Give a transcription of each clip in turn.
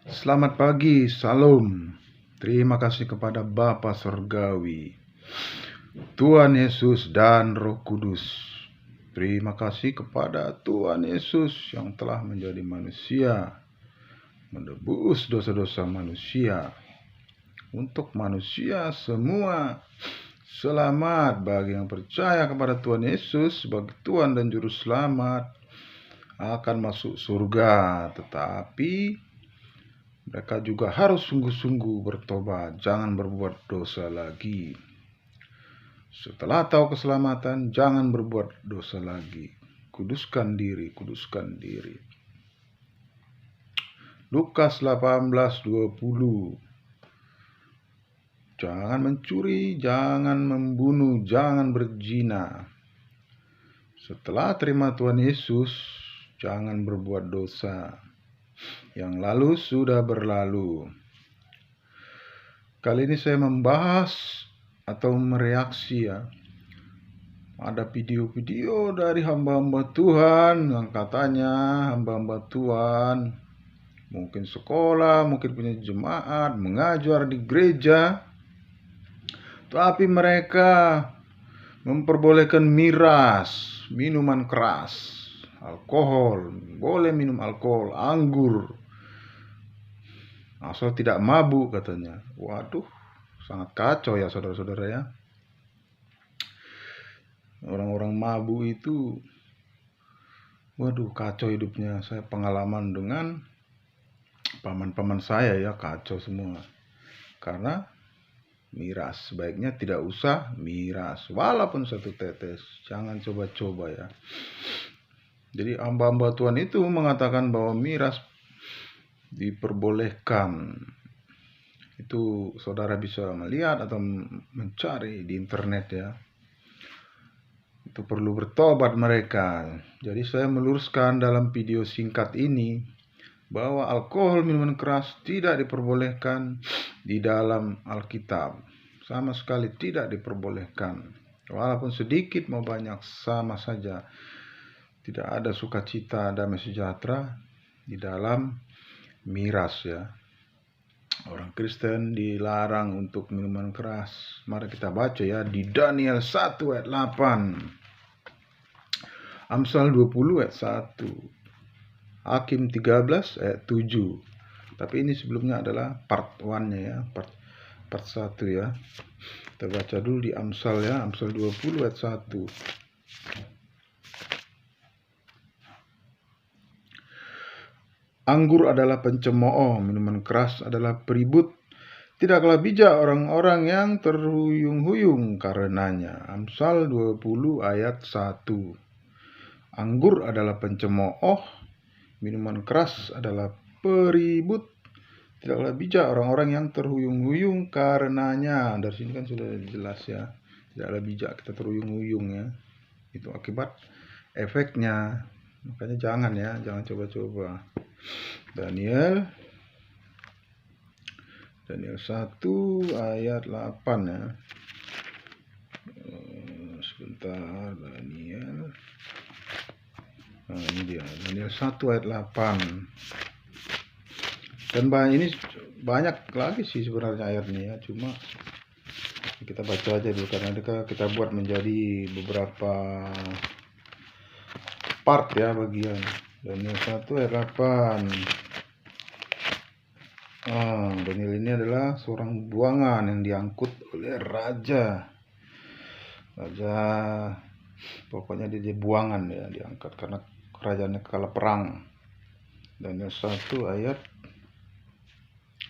Selamat pagi, salam. Terima kasih kepada Bapa Surgawi, Tuhan Yesus dan Roh Kudus. Terima kasih kepada Tuhan Yesus yang telah menjadi manusia, menebus dosa-dosa manusia. Untuk manusia semua, selamat bagi yang percaya kepada Tuhan Yesus sebagai Tuhan dan Juru Selamat akan masuk surga. Tetapi mereka juga harus sungguh-sungguh bertobat, jangan berbuat dosa lagi. Setelah tahu keselamatan, jangan berbuat dosa lagi. Kuduskan diri, kuduskan diri. Lukas 18:20. Jangan mencuri, jangan membunuh, jangan berzina. Setelah terima Tuhan Yesus, jangan berbuat dosa. Yang lalu sudah berlalu. Kali ini saya membahas atau mereaksi ya. Ada video-video dari hamba-hamba Tuhan yang katanya hamba-hamba Tuhan mungkin sekolah, mungkin punya jemaat, mengajar di gereja, tapi mereka memperbolehkan miras, minuman keras, alkohol, boleh minum alkohol, anggur, asal tidak mabuk katanya. Waduh, sangat kacau ya saudara-saudara ya. Orang-orang mabuk itu, waduh kacau hidupnya. Saya pengalaman dengan paman-paman saya ya, kacau semua. Karena miras, sebaiknya tidak usah miras, walaupun satu tetes, jangan coba-coba ya. Jadi hamba-hamba Tuhan itu mengatakan bahwa miras diperbolehkan. Itu saudara bisa melihat atau mencari di internet ya. Itu perlu bertobat mereka. Jadi saya meluruskan dalam video singkat ini bahwa alkohol, minuman keras tidak diperbolehkan di dalam Alkitab. Sama sekali tidak diperbolehkan. Walaupun sedikit mau banyak sama saja. Tidak ada sukacita, damai sejahtera di dalam miras ya. Orang Kristen dilarang untuk minuman keras. Mari kita baca ya di Daniel 1 ayat 8. Amsal 20 ayat 1. Hakim 13 ayat 7. Tapi ini sebelumnya adalah part 1-nya ya, part 1 ya. Kita baca dulu di Amsal ya, Amsal 20 ayat 1. Anggur adalah pencemooh, minuman keras adalah peribut. Tidaklah bijak orang-orang yang terhuyung-huyung karenanya. Amsal 20 ayat 1. Anggur adalah pencemooh, minuman keras adalah peribut. Tidaklah bijak orang-orang yang terhuyung-huyung karenanya. Dari sini kan sudah jelas ya. Tidaklah bijak kita terhuyung-huyung ya. Itu akibat efeknya. Makanya jangan ya, jangan coba-coba. Daniel 1 ayat 8 ya. Sebentar, Daniel. Nah, ini dia, Daniel 1 ayat 8. Dan ini banyak lagi sih sebenarnya ayatnya ya, cuma kita baca aja dulu karena kita buat menjadi beberapa part ya, bagian. Daniel 1 ayat 8. Daniel ini adalah seorang buangan yang diangkut oleh raja. Pokoknya dia buangan ya, diangkat karena kerajaannya kalah perang. Daniel 1 ayat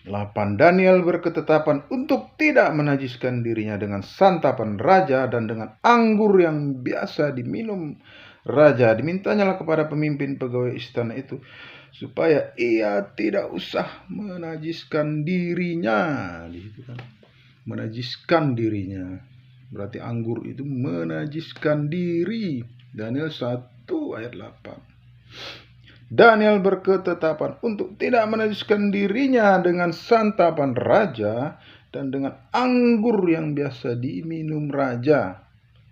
8. Daniel berketetapan untuk tidak menajiskan dirinya dengan santapan raja dan dengan anggur yang biasa diminum raja. Dimintanyalah kepada pemimpin pegawai istana itu supaya ia tidak usah menajiskan dirinya. Gitu kan. Menajiskan dirinya. Berarti anggur itu menajiskan diri. Daniel 1 ayat 8. Daniel berketetapan untuk tidak menajiskan dirinya dengan santapan raja dan dengan anggur yang biasa diminum raja.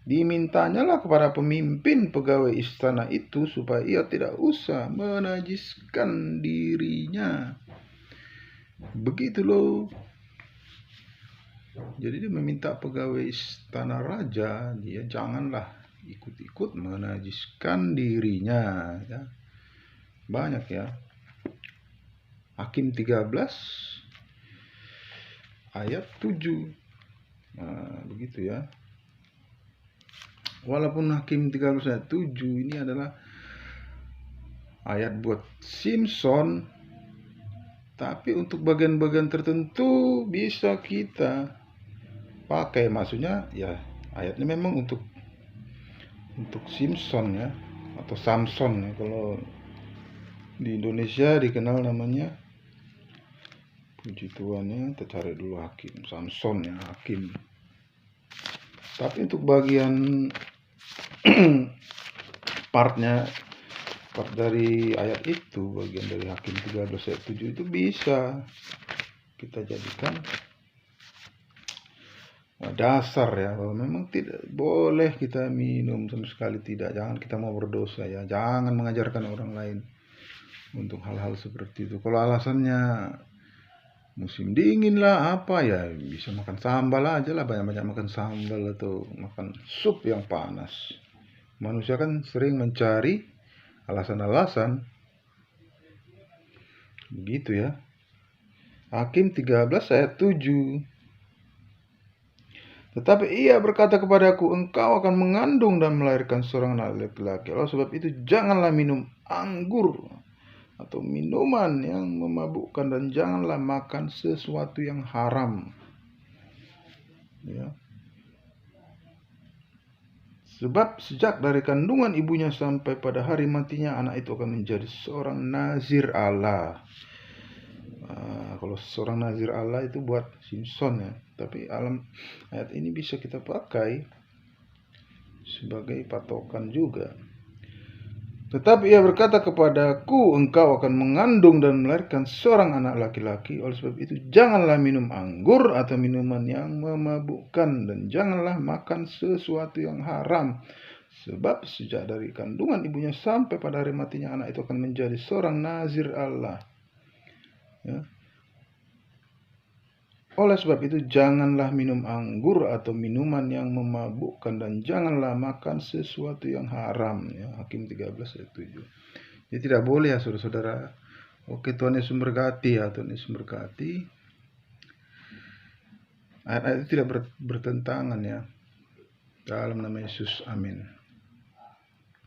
Dimintanyalah kepada pemimpin pegawai istana itu supaya ia tidak usah menajiskan dirinya. Begitu loh. Jadi dia meminta pegawai istana raja, dia janganlah ikut-ikut menajiskan dirinya. Ya. Banyak ya. Hakim 13 ayat 7. Nah, begitu ya. Walaupun Hakim 13 ayat 7 ini adalah ayat buat Simpson, tapi untuk bagian-bagian tertentu bisa kita pakai. Maksudnya ya ayatnya memang untuk Simpson ya, atau Samson ya. Kalau di Indonesia dikenal namanya, puji Tuhan ya, kita cari dulu Hakim Samson ya, Hakim. Tapi untuk bagian part dari ayat itu, bagian dari Hakim 13 ayat 7 itu bisa kita jadikan dasar ya, bahwa memang tidak boleh kita minum sama sekali, tidak. Jangan kita mau berdosa ya, jangan mengajarkan orang lain untuk hal-hal seperti itu. Kalau alasannya musim dingin lah apa ya, bisa makan sambal aja lah, banyak-banyak makan sambal atau makan sup yang panas. Manusia kan sering mencari alasan-alasan begitu ya. Hakim 13 ayat 7. Tetapi ia berkata kepadaku, engkau akan mengandung dan melahirkan seorang anak laki-laki. Oleh sebab itu janganlah minum anggur atau minuman yang memabukkan, dan janganlah makan sesuatu yang haram. Ya. Sebab sejak dari kandungan ibunya sampai pada hari matinya, anak itu akan menjadi seorang nazir Allah. Kalau seorang nazir Allah itu buat Simpson ya, tapi ayat ini bisa kita pakai sebagai patokan juga. Tetapi ia berkata kepadaku, engkau akan mengandung dan melahirkan seorang anak laki-laki. Oleh sebab itu janganlah minum anggur atau minuman yang memabukkan, dan janganlah makan sesuatu yang haram. Sebab sejak dari kandungan ibunya sampai pada hari matinya, anak itu akan menjadi seorang nazir Allah. Ya. Oleh sebab itu janganlah minum anggur atau minuman yang memabukkan, dan janganlah makan sesuatu yang haram. Ya, Hakim 13 ayat 7. Jadi tidak boleh ya saudara-saudara. Oke, Tuhan Yesus memberkati ya, Tuhan Yesus memberkati. Ayat-ayat itu tidak bertentangan ya. Dalam nama Yesus, amin.